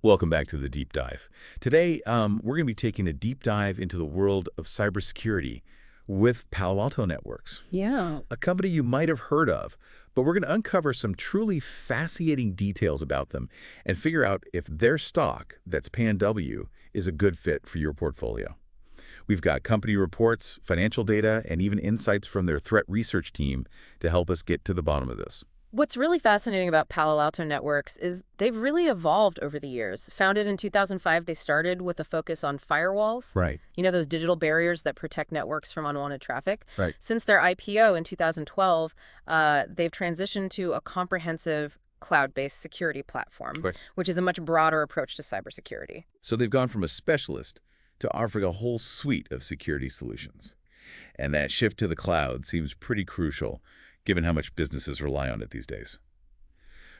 Welcome back to the Deep Dive. Today, we're going to be taking a deep dive into the world of cybersecurity with Palo Alto Networks, Yeah. a company you might have heard of, but we're going to uncover some truly fascinating details about them and figure out if their stock, that's PANW, is a good fit for your portfolio. We've got company reports, financial data, and even insights from their threat research team to help us get to the bottom of this. What's really fascinating about Palo Alto Networks is they've really evolved over the years. Founded in 2005, they started with a focus on firewalls. Right, You know, those digital barriers that protect networks from unwanted traffic. right. Since their IPO in 2012, they've transitioned to a comprehensive cloud-based security platform, Okay. which is a much broader approach to cybersecurity. So they've gone from a specialist to offering a whole suite of security solutions. And that shift to the cloud seems pretty crucial, given how much businesses rely on it these days.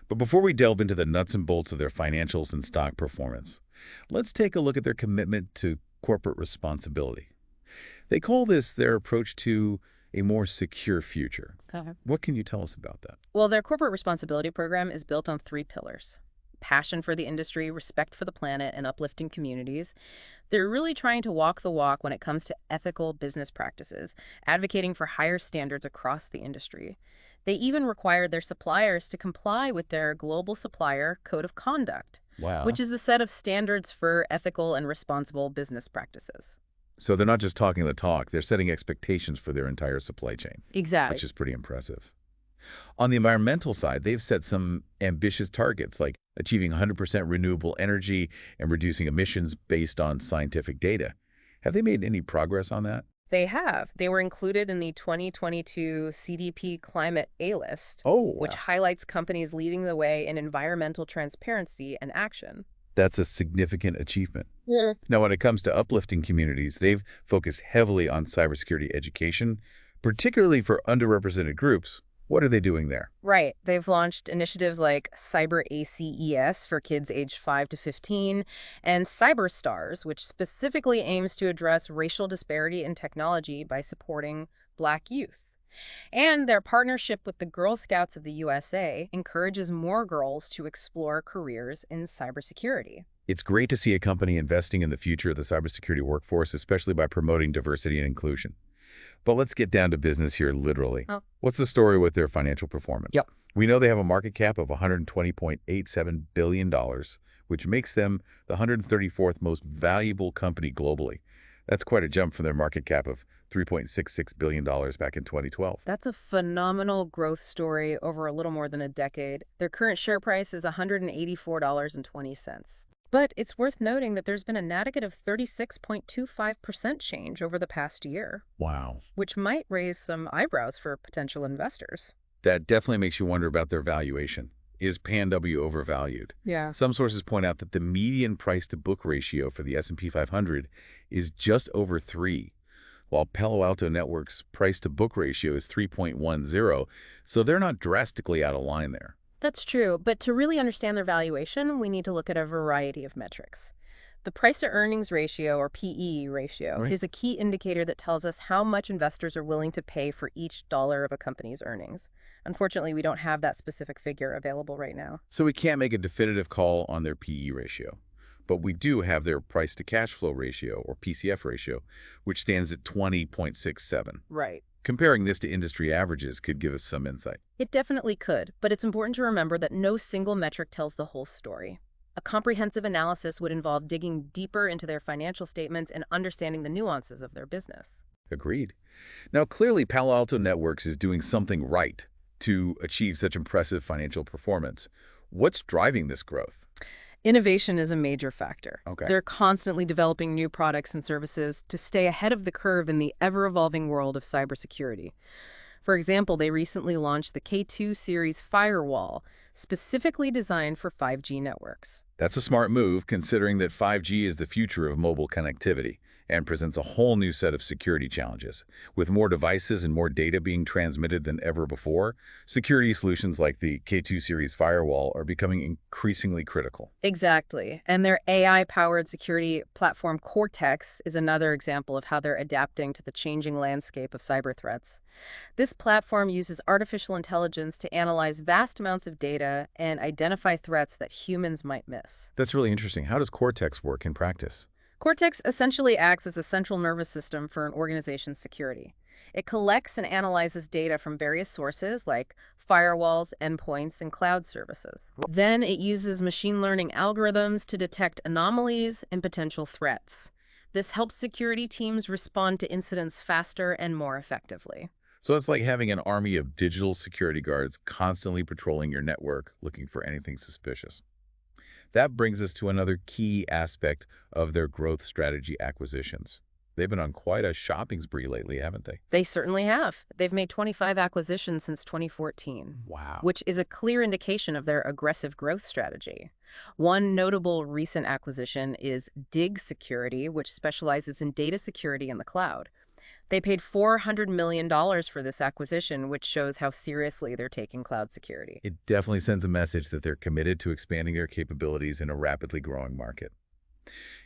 But before we delve into the nuts and bolts of their financials and stock performance, let's take a look at their commitment to corporate responsibility. They call this their approach to a more secure future. Okay. What can you tell us about that? Well, their corporate responsibility program is built on three pillars: passion for the industry, respect for the planet, and uplifting communities. They're really trying to walk the walk when it comes to ethical business practices, advocating for higher standards across the industry. They even require their suppliers to comply with their Global Supplier Code of Conduct, which Wow. is a set of standards for ethical and responsible business practices. So they're not just talking the talk, they're setting expectations for their entire supply chain, which Exactly. is pretty impressive. On the environmental side, they've set some ambitious targets like achieving 100% renewable energy and reducing emissions based on scientific data. Have they made any progress on that? They have. They were included in the 2022 CDP Climate A-list, Oh, which wow. highlights companies leading the way in environmental transparency and action. That's a significant achievement. Yeah. Now, when it comes to uplifting communities, they've focused heavily on cybersecurity education, particularly for underrepresented groups. What are they doing there? Right. They've launched initiatives like Cyber ACES for kids aged 5 to 15 and Cyber Stars, which specifically aims to address racial disparity in technology by supporting Black youth. And their partnership with the Girl Scouts of the USA encourages more girls to explore careers in cybersecurity. It's great to see a company investing in the future of the cybersecurity workforce, especially by promoting diversity and inclusion. But let's get down to business here, literally. Oh, What's the story with their financial performance? yep. We know they have a market cap of $120.87 billion, which makes them the 134th most valuable company globally. That's quite a jump from their market cap of $3.66 billion back in 2012. That's a phenomenal growth story over a little more than a decade. Their current share price is $184.20. But it's worth noting that there's been a negative 36.25% change over the past year, Wow. which might raise some eyebrows for potential investors. That definitely makes you wonder about their valuation. Is PANW overvalued? Yeah. Some sources point out that the median price-to-book ratio for the S&P 500 is just over 3, while Palo Alto Network's price-to-book ratio is 3.10, so they're not drastically out of line there. That's true, but to really understand their valuation, we need to look at a variety of metrics. The price-to-earnings ratio, or PE ratio, Right. is a key indicator that tells us how much investors are willing to pay for each dollar of a company's earnings. Unfortunately, we don't have that specific figure available right now. So we can't make a definitive call on their PE ratio, but we do have their price-to-cash flow ratio, or PCF ratio, which stands at 20.67. Right. Comparing this to industry averages could give us some insight. It definitely could, but it's important to remember that no single metric tells the whole story. A comprehensive analysis would involve digging deeper into their financial statements and understanding the nuances of their business. Agreed. Now, clearly, Palo Alto Networks is doing something right to achieve such impressive financial performance. What's driving this growth? Innovation is a major factor. Okay. They're constantly developing new products and services to stay ahead of the curve in the ever-evolving world of cybersecurity. For example, they recently launched the K2 series firewall, specifically designed for 5G networks. That's a smart move, considering that 5G is the future of mobile connectivity, and presents a whole new set of security challenges. With more devices and more data being transmitted than ever before, security solutions like the K2 series firewall are becoming increasingly critical. Exactly. And their AI-powered security platform Cortex is another example of how they're adapting to the changing landscape of cyber threats. This platform uses artificial intelligence to analyze vast amounts of data and identify threats that humans might miss. That's really interesting. How does Cortex work in practice? Cortex essentially acts as a central nervous system for an organization's security. It collects and analyzes data from various sources like firewalls, endpoints, and cloud services. Then it uses machine learning algorithms to detect anomalies and potential threats. This helps security teams respond to incidents faster and more effectively. So it's like having an army of digital security guards constantly patrolling your network looking for anything suspicious. That brings us to another key aspect of their growth strategy: acquisitions. They've been on quite a shopping spree lately, haven't they? They certainly have. They've made 25 acquisitions since 2014, Wow. which is a clear indication of their aggressive growth strategy. One notable recent acquisition is Dig Security, which specializes in data security in the cloud. They paid $400 million for this acquisition, which shows how seriously they're taking cloud security. It definitely sends a message that they're committed to expanding their capabilities in a rapidly growing market.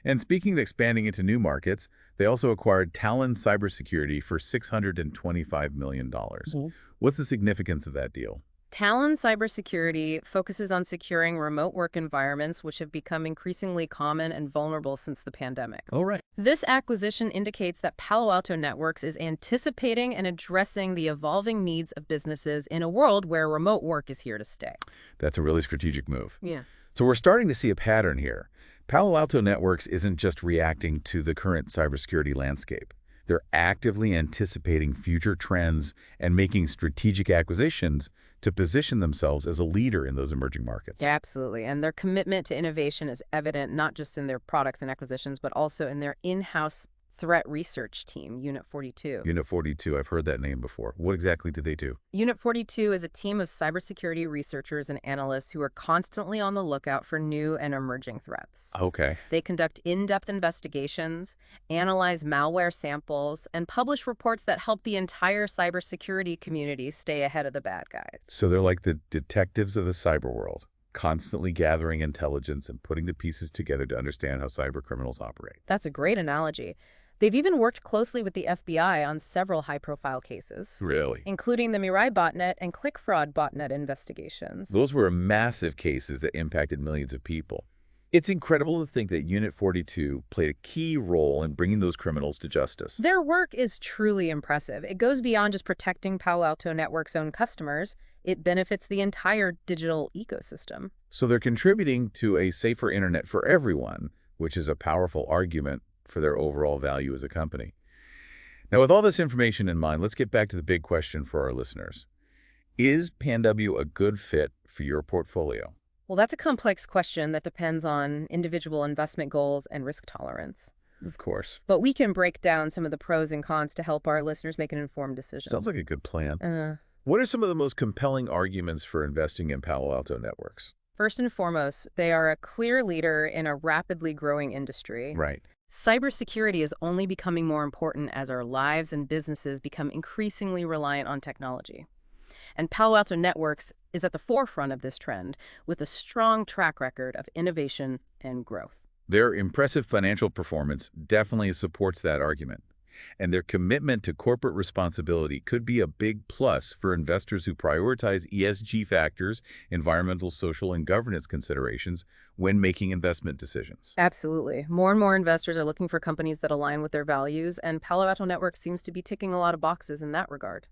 And speaking of expanding into new markets, they also acquired Talon Cybersecurity for $625 million. What's the significance of that deal? Talon Cybersecurity focuses on securing remote work environments, which have become increasingly common and vulnerable since the pandemic. Oh, right. This acquisition indicates that Palo Alto Networks is anticipating and addressing the evolving needs of businesses in a world where remote work is here to stay. That's a really strategic move. Yeah. So we're starting to see a pattern here. Palo Alto Networks isn't just reacting to the current cybersecurity landscape. They're actively anticipating future trends and making strategic acquisitions to position themselves as a leader in those emerging markets. Yeah, absolutely. And their commitment to innovation is evident not just in their products and acquisitions, but also in their in-house threat research team, Unit 42. Unit 42, I've heard that name before. What exactly do they do? Unit 42 is a team of cybersecurity researchers and analysts who are constantly on the lookout for new and emerging threats. Okay. They conduct in-depth investigations, analyze malware samples, and publish reports that help the entire cybersecurity community stay ahead of the bad guys. So they're like the detectives of the cyber world, constantly gathering intelligence and putting the pieces together to understand how cyber criminals operate. That's a great analogy. They've even worked closely with the FBI on several high-profile cases, Really? including the Mirai botnet and ClickFraud botnet investigations. Those were massive cases that impacted millions of people. It's incredible to think that Unit 42 played a key role in bringing those criminals to justice. Their work is truly impressive. It goes beyond just protecting Palo Alto Network's own customers. It benefits the entire digital ecosystem. So they're contributing to a safer internet for everyone, which is a powerful argument for their overall value as a company. Now, with all this information in mind, let's get back to the big question for our listeners. Is PANW a good fit for your portfolio? Well, that's a complex question that depends on individual investment goals and risk tolerance. Of course. But we can break down some of the pros and cons to help our listeners make an informed decision. Sounds like a good plan. What are some of the most compelling arguments for investing in Palo Alto Networks? First and foremost, they are a clear leader in a rapidly growing industry. Right. Cybersecurity is only becoming more important as our lives and businesses become increasingly reliant on technology. And Palo Alto Networks is at the forefront of this trend with a strong track record of innovation and growth. Their impressive financial performance definitely supports that argument. And their commitment to corporate responsibility could be a big plus for investors who prioritize ESG factors, environmental, social, and governance considerations when making investment decisions. Absolutely. More and more investors are looking for companies that align with their values, and Palo Alto Networks seems to be ticking a lot of boxes in that regard.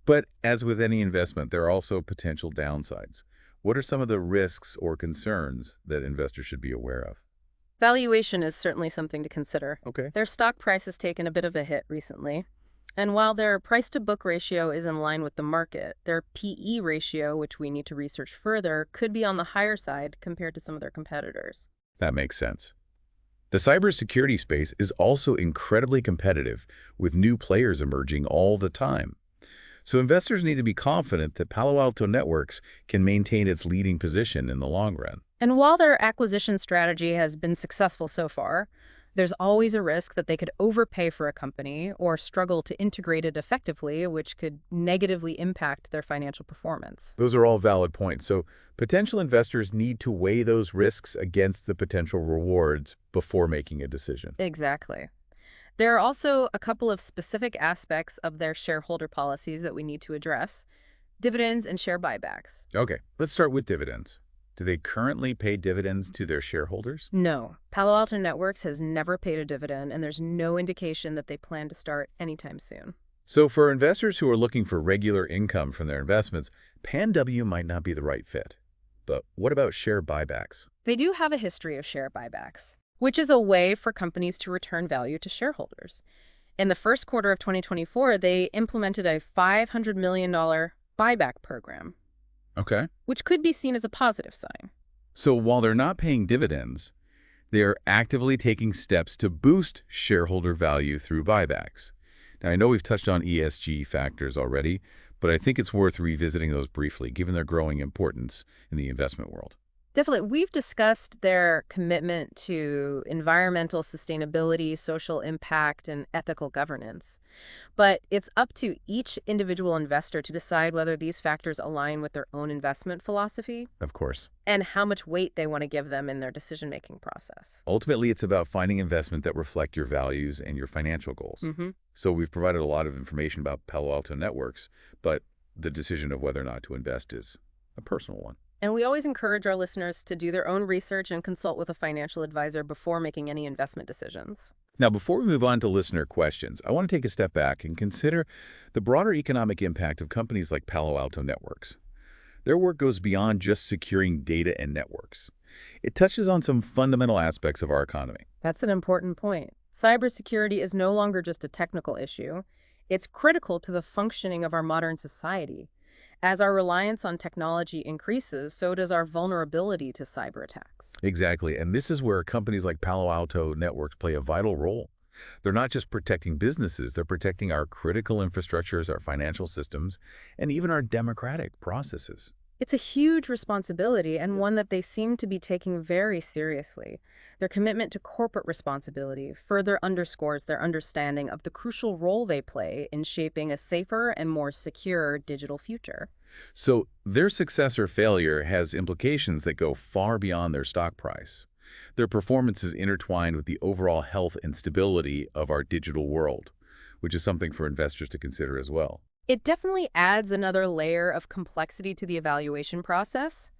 But as with any investment, there are also potential downsides. What are some of the risks or concerns that investors should be aware of? Valuation is certainly something to consider. Okay. Their stock price has taken a bit of a hit recently. And while their price-to-book ratio is in line with the market, their PE ratio, which we need to research further, could be on the higher side compared to some of their competitors. That makes sense. The cybersecurity space is also incredibly competitive, with new players emerging all the time. So investors need to be confident that Palo Alto Networks can maintain its leading position in the long run. And while their acquisition strategy has been successful so far, There's always a risk that they could overpay for a company or struggle to integrate it effectively, which could negatively impact their financial performance. Those are all valid points. So potential investors need to weigh those risks against the potential rewards before making a decision. Exactly. There are also a couple of specific aspects of their shareholder policies that we need to address: dividends and share buybacks. Okay, let's start with dividends. Do they currently pay dividends to their shareholders? No, Palo Alto Networks has never paid a dividend, and there's no indication that they plan to start anytime soon. So for investors who are looking for regular income from their investments, PANW might not be the right fit. But what about share buybacks? They do have a history of share buybacks, which is a way for companies to return value to shareholders. In the first quarter of 2024, they implemented a $500 million buyback program, Okay. which could be seen as a positive sign. So while they're not paying dividends, they are actively taking steps to boost shareholder value through buybacks. Now, I know we've touched on ESG factors already, but I think it's worth revisiting those briefly, given their growing importance in the investment world. Definitely. We've discussed their commitment to environmental sustainability, social impact, and ethical governance. But it's up to each individual investor to decide whether these factors align with their own investment philosophy Of course. and how much weight they want to give them in their decision-making process. Ultimately, it's about finding investment that reflect your values and your financial goals. So we've provided a lot of information about Palo Alto Networks, but the decision of whether or not to invest is a personal one. And we always encourage our listeners to do their own research and consult with a financial advisor before making any investment decisions. Now, before we move on to listener questions, I want to take a step back and consider the broader economic impact of companies like Palo Alto Networks. Their work goes beyond just securing data and networks. It touches on some fundamental aspects of our economy. That's an important point. Cybersecurity is no longer just a technical issue. It's critical to the functioning of our modern society. As our reliance on technology increases, so does our vulnerability to cyber attacks. Exactly, and this is where companies like Palo Alto Networks play a vital role. They're not just protecting businesses, they're protecting our critical infrastructures, our financial systems, and even our democratic processes. It's a huge responsibility and one that they seem to be taking very seriously. Their commitment to corporate responsibility further underscores their understanding of the crucial role they play in shaping a safer and more secure digital future. So their success or failure has implications that go far beyond their stock price. Their performance is intertwined with the overall health and stability of our digital world, which is something for investors to consider as well. It definitely adds another layer of complexity to the evaluation process,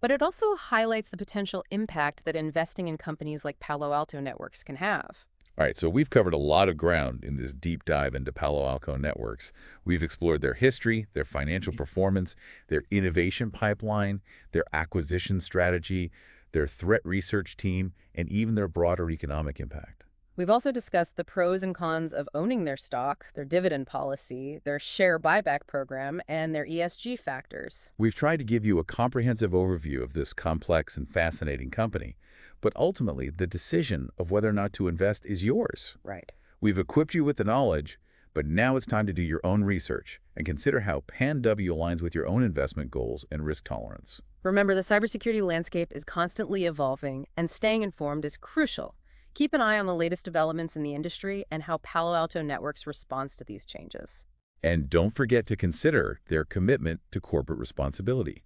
but it also highlights the potential impact that investing in companies like Palo Alto Networks can have. All right, so we've covered a lot of ground in this deep dive into Palo Alto Networks. We've explored their history, their financial performance, their innovation pipeline, their acquisition strategy, their threat research team, and even their broader economic impact. We've also discussed the pros and cons of owning their stock, their dividend policy, their share buyback program, and their ESG factors. We've tried to give you a comprehensive overview of this complex and fascinating company, but ultimately, the decision of whether or not to invest is yours. Right. We've equipped you with the knowledge, but now it's time to do your own research and consider how PANW aligns with your own investment goals and risk tolerance. Remember, the cybersecurity landscape is constantly evolving, and staying informed is crucial. Keep an eye on the latest developments in the industry and how Palo Alto Networks responds to these changes. And don't forget to consider their commitment to corporate responsibility.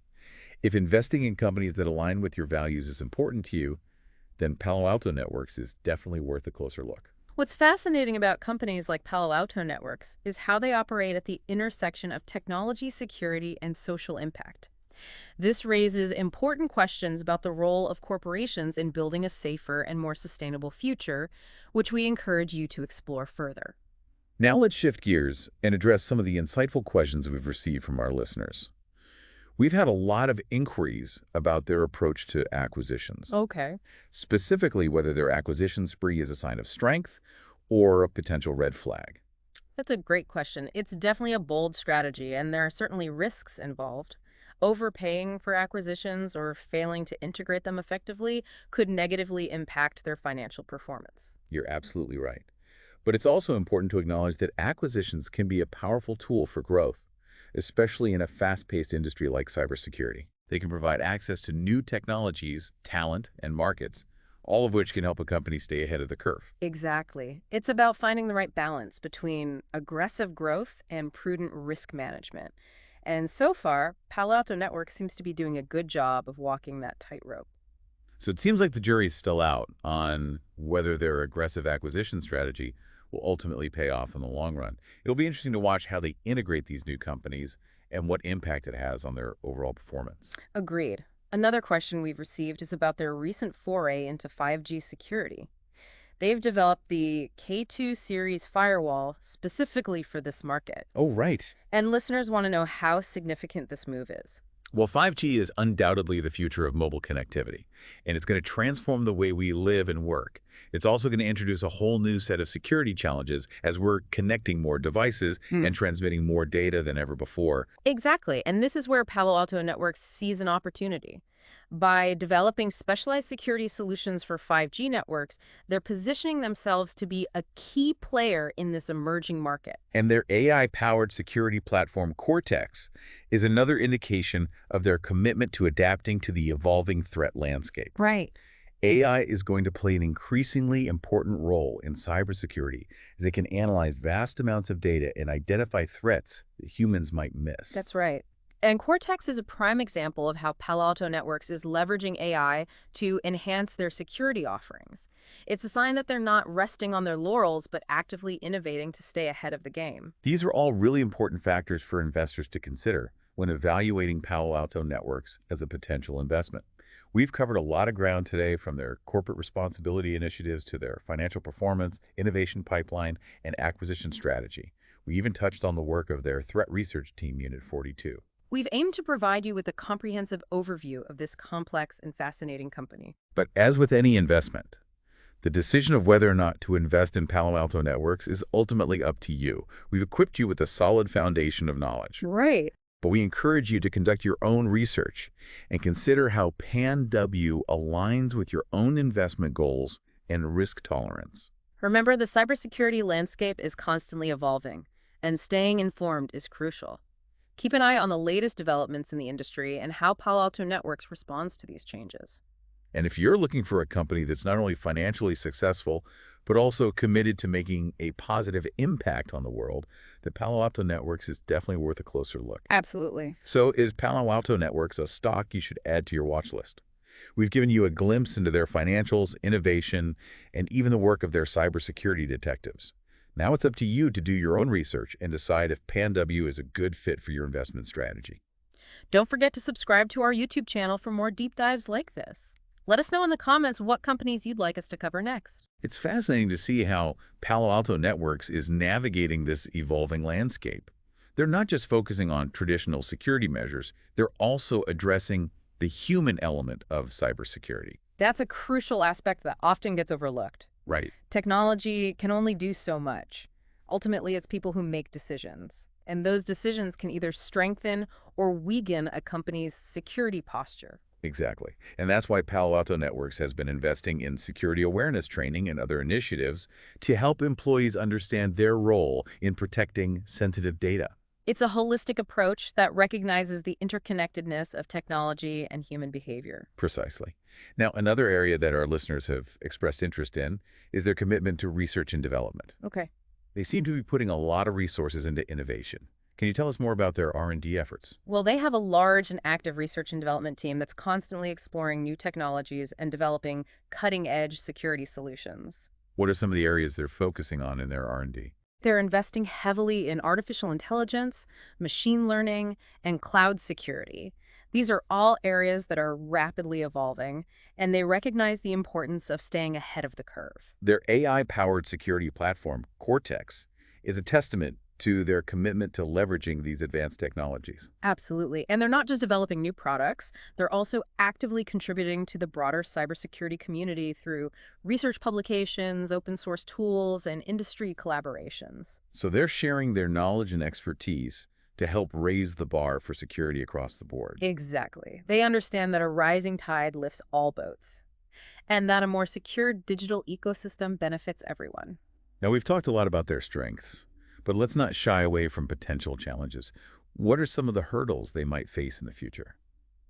If investing in companies that align with your values is important to you, then Palo Alto Networks is definitely worth a closer look. What's fascinating about companies like Palo Alto Networks is how they operate at the intersection of technology, security, and social impact. This raises important questions about the role of corporations in building a safer and more sustainable future, which we encourage you to explore further. Now let's shift gears and address some of the insightful questions we've received from our listeners. We've had a lot of inquiries about their approach to acquisitions, Okay. specifically whether their acquisition spree is a sign of strength or a potential red flag. That's a great question. It's definitely a bold strategy, and there are certainly risks involved. Overpaying for acquisitions or failing to integrate them effectively could negatively impact their financial performance. You're absolutely right. But it's also important to acknowledge that acquisitions can be a powerful tool for growth, especially in a fast-paced industry like cybersecurity. They can provide access to new technologies, talent, and markets, all of which can help a company stay ahead of the curve. Exactly. It's about finding the right balance between aggressive growth and prudent risk management. And so far, Palo Alto Networks seems to be doing a good job of walking that tightrope. So it seems like the jury's still out on whether their aggressive acquisition strategy will ultimately pay off in the long run. It'll be interesting to watch how they integrate these new companies and what impact it has on their overall performance. Agreed. Another question we've received is about their recent foray into 5G security. They've developed the K2 series firewall specifically for this market. Oh, right. And listeners want to know how significant this move is. Well, 5G is undoubtedly the future of mobile connectivity, and it's going to transform the way we live and work. It's also going to introduce a whole new set of security challenges as we're connecting more devices and transmitting more data than ever before. Exactly. And this is where Palo Alto Networks sees an opportunity. By developing specialized security solutions for 5G networks, they're positioning themselves to be a key player in this emerging market. And their AI-powered security platform, Cortex, is another indication of their commitment to adapting to the evolving threat landscape. Right. AI is going to play an increasingly important role in cybersecurity as it can analyze vast amounts of data and identify threats that humans might miss. That's right. And Cortex is a prime example of how Palo Alto Networks is leveraging AI to enhance their security offerings. It's a sign that they're not resting on their laurels, but actively innovating to stay ahead of the game. These are all really important factors for investors to consider when evaluating Palo Alto Networks as a potential investment. We've covered a lot of ground today, from their corporate responsibility initiatives to their financial performance, innovation pipeline, and acquisition strategy. We even touched on the work of their threat research team, Unit 42. We've aimed to provide you with a comprehensive overview of this complex and fascinating company. But as with any investment, the decision of whether or not to invest in Palo Alto Networks is ultimately up to you. We've equipped you with a solid foundation of knowledge. Right. But we encourage you to conduct your own research and consider how PANW aligns with your own investment goals and risk tolerance. Remember, the cybersecurity landscape is constantly evolving, and staying informed is crucial. Keep an eye on the latest developments in the industry and how Palo Alto Networks responds to these changes. And if you're looking for a company that's not only financially successful, but also committed to making a positive impact on the world, the Palo Alto Networks is definitely worth a closer look. Absolutely. So is Palo Alto Networks a stock you should add to your watch list? We've given you a glimpse into their financials, innovation, and even the work of their cybersecurity detectives. Now it's up to you to do your own research and decide if PANW is a good fit for your investment strategy. Don't forget to subscribe to our YouTube channel for more deep dives like this. Let us know in the comments what companies you'd like us to cover next. It's fascinating to see how Palo Alto Networks is navigating this evolving landscape. They're not just focusing on traditional security measures, they're also addressing the human element of cybersecurity. That's a crucial aspect that often gets overlooked. Right. Technology can only do so much. Ultimately, it's people who make decisions. And those decisions can either strengthen or weaken a company's security posture. Exactly. And that's why Palo Alto Networks has been investing in security awareness training and other initiatives to help employees understand their role in protecting sensitive data. It's a holistic approach that recognizes the interconnectedness of technology and human behavior. Precisely. Now, another area that our listeners have expressed interest in is their commitment to research and development. Okay. They seem to be putting a lot of resources into innovation. Can you tell us more about their R&D efforts? Well, they have a large and active research and development team that's constantly exploring new technologies and developing cutting-edge security solutions. What are some of the areas they're focusing on in their R&D? They're investing heavily in artificial intelligence, machine learning, and cloud security. These are all areas that are rapidly evolving, and they recognize the importance of staying ahead of the curve. Their AI-powered security platform, Cortex, is a testament to their commitment to leveraging these advanced technologies. Absolutely. And they're not just developing new products, they're also actively contributing to the broader cybersecurity community through research publications, open source tools, and industry collaborations. So they're sharing their knowledge and expertise to help raise the bar for security across the board. Exactly. They understand that a rising tide lifts all boats, and that a more secure digital ecosystem benefits everyone. Now, we've talked a lot about their strengths, but let's not shy away from potential challenges. What are some of the hurdles they might face in the future?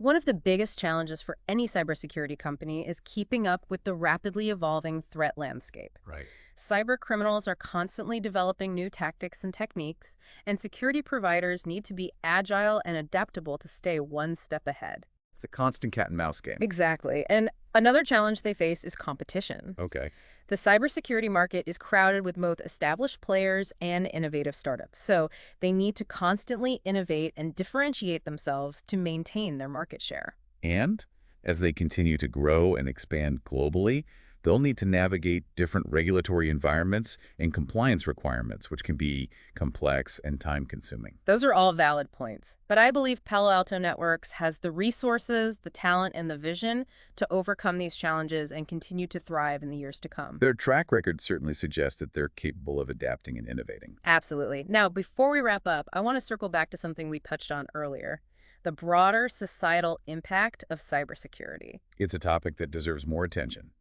One of the biggest challenges for any cybersecurity company is keeping up with the rapidly evolving threat landscape. Right. Cyber criminals are constantly developing new tactics and techniques, and security providers need to be agile and adaptable to stay one step ahead. It's a constant cat and mouse game. Exactly. And another challenge they face is competition. Okay. The cybersecurity market is crowded with both established players and innovative startups, so they need to constantly innovate and differentiate themselves to maintain their market share. And as they continue to grow and expand globally, they'll need to navigate different regulatory environments and compliance requirements, which can be complex and time-consuming. Those are all valid points, but I believe Palo Alto Networks has the resources, the talent, and the vision to overcome these challenges and continue to thrive in the years to come. Their track record certainly suggests that they're capable of adapting and innovating. Absolutely. Now, before we wrap up, I want to circle back to something we touched on earlier, the broader societal impact of cybersecurity. It's a topic that deserves more attention.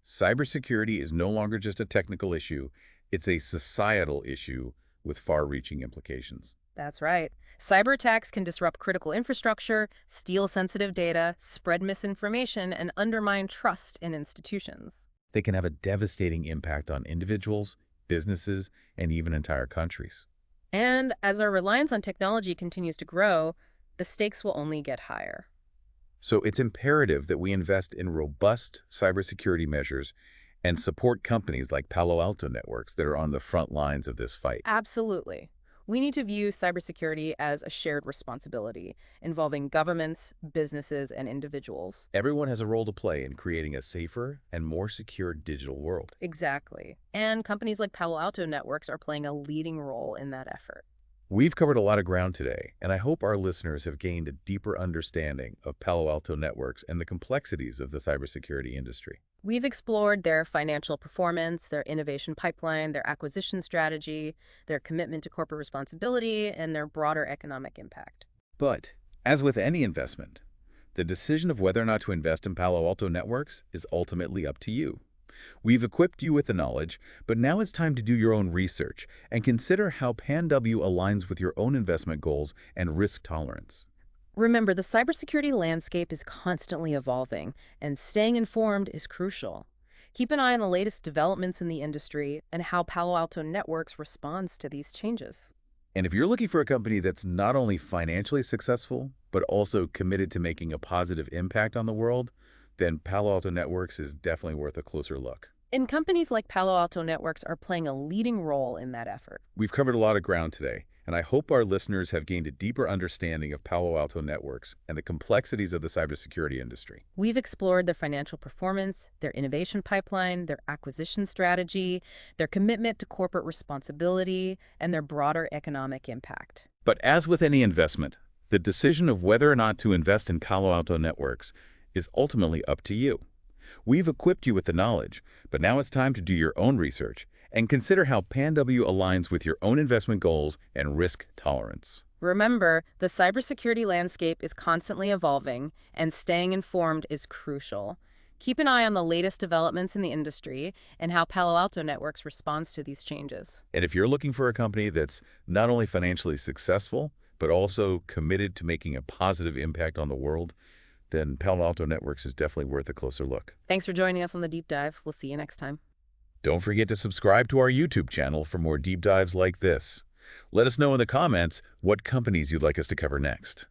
Cybersecurity is no longer just a technical issue, it's a societal issue with far-reaching implications. That's right. Cyber attacks can disrupt critical infrastructure, steal sensitive data, spread misinformation, and undermine trust in institutions. They can have a devastating impact on individuals, businesses, and even entire countries. And as our reliance on technology continues to grow, the stakes will only get higher. So it's imperative that we invest in robust cybersecurity measures and support companies like Palo Alto Networks that are on the front lines of this fight. Absolutely. We need to view cybersecurity as a shared responsibility involving governments, businesses, and individuals. Everyone has a role to play in creating a safer and more secure digital world. Exactly. And companies like Palo Alto Networks are playing a leading role in that effort. We've covered a lot of ground today, and I hope our listeners have gained a deeper understanding of Palo Alto Networks and the complexities of the cybersecurity industry. We've explored their financial performance, their innovation pipeline, their acquisition strategy, their commitment to corporate responsibility, and their broader economic impact. But, as with any investment, the decision of whether or not to invest in Palo Alto Networks is ultimately up to you. We've equipped you with the knowledge, but now it's time to do your own research and consider how PANW aligns with your own investment goals and risk tolerance. Remember, the cybersecurity landscape is constantly evolving, and staying informed is crucial. Keep an eye on the latest developments in the industry and how Palo Alto Networks responds to these changes. And if you're looking for a company that's not only financially successful, but also committed to making a positive impact on the world, then Palo Alto Networks is definitely worth a closer look. And companies like Palo Alto Networks are playing a leading role in that effort. We've covered a lot of ground today, and I hope our listeners have gained a deeper understanding of Palo Alto Networks and the complexities of the cybersecurity industry. We've explored their financial performance, their innovation pipeline, their acquisition strategy, their commitment to corporate responsibility, and their broader economic impact. But as with any investment, the decision of whether or not to invest in Palo Alto Networks is ultimately up to you. We've equipped you with the knowledge, but now it's time to do your own research and consider how PANW aligns with your own investment goals and risk tolerance. Remember, the cybersecurity landscape is constantly evolving, and staying informed is crucial. Keep an eye on the latest developments in the industry and how Palo Alto Networks responds to these changes. And if you're looking for a company that's not only financially successful, but also committed to making a positive impact on the world, then Palo Alto Networks is definitely worth a closer look. Thanks for joining us on the Deep Dive. We'll see you next time. Don't forget to subscribe to our YouTube channel for more deep dives like this. Let us know in the comments what companies you'd like us to cover next.